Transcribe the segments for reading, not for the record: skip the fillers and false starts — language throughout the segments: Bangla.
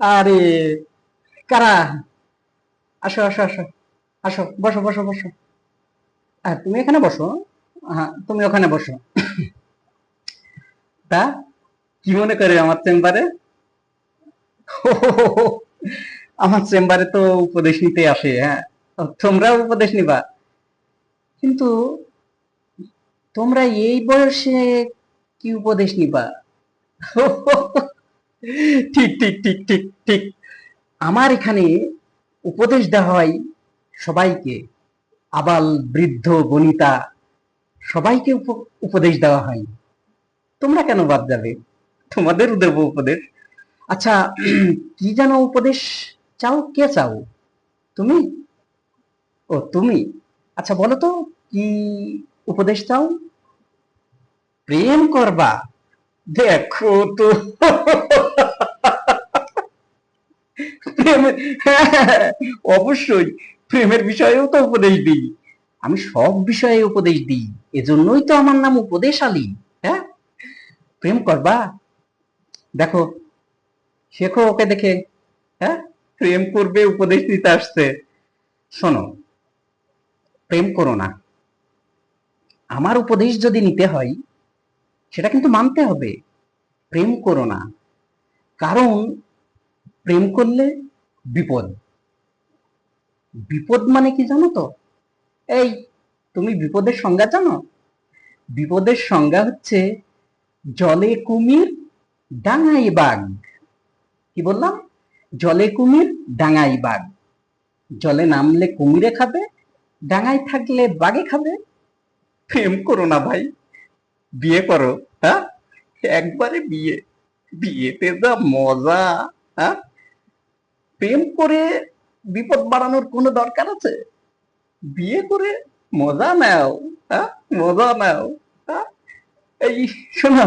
আরে কারা? আসো আসো আসো, আসো বসো বসো বসো। তুমি এখানে বসো। হ্যাঁ, তুমি ওখানে বসো। তা কি মনে করে আমার চেম্বারে? আমার চেম্বারে তো উপদেশ নিতে আসে, হ্যাঁ। তোমরাও উপদেশ নিবা, কিন্তু তোমরা এই বয়সে কি উপদেশ নিবা? ঠিক ঠিক ঠিক ঠিক ঠিক। আমার এখানে উপদেশ দেওয়া হয় সবাইকে, আবাল বৃদ্ধ বনিতা সবাইকে উপদেশ দেওয়া হয়। তোমরা কেন বাদ যাবে? তোমাদেরও দেবো উপদেশ। আচ্ছা, কি যেন উপদেশ চাও? কে চাও? তুমি? ও তুমি, আচ্ছা বলো তো, কি উপদেশ চাও? প্রেম করবা? দেখো তো। প্রেমের, হ্যাঁ, অবশ্যই প্রেমের বিষয়েও তো উপদেশ দিই। আমি সব বিষয়ে উপদেশ দিই, এজন্যই তো আমার নাম উপদেশ আলী। হ্যাঁ, প্রেম করবা? দেখো, শেখো ওকে দেখে। হ্যাঁ, প্রেম করবে উপদেশ দিতে আসছে। শোনো, প্রেম করো না। আমার উপদেশ যদি নিতে হয়, সেটা কিন্তু মানতে হবে। প্রেম করো না, কারণ প্রেম করলে বিপদ। বিপদ মানে কি জানো তো? এই, তুমি বিপদের সংজ্ঞা জানো? বিপদের সংজ্ঞা হচ্ছে জলে কুমির, ডাঙায় বাঘ। কি বললাম? জলে কুমির, ডাঙায় বাঘ। জলে নামলে কুমিরে খাবে, ডাঙায় থাকলে বাঘে খাবে। প্রেম করো না ভাই, বিয়ে করো। হ্যাঁ, একবারে বিয়ে, বিয়েতে যা মজা। হ্যাঁ, প্রেম করে বিপদ বাড়ানোর কোনো দরকার আছে? বিয়ে করে মজা নাও। হ্যাঁ, মজা নাও। হ্যাঁ, এই শোনো,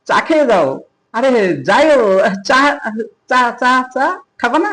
চা খেয়ে যাও। আরে যাইও, চা, চা চা চা খাবা না?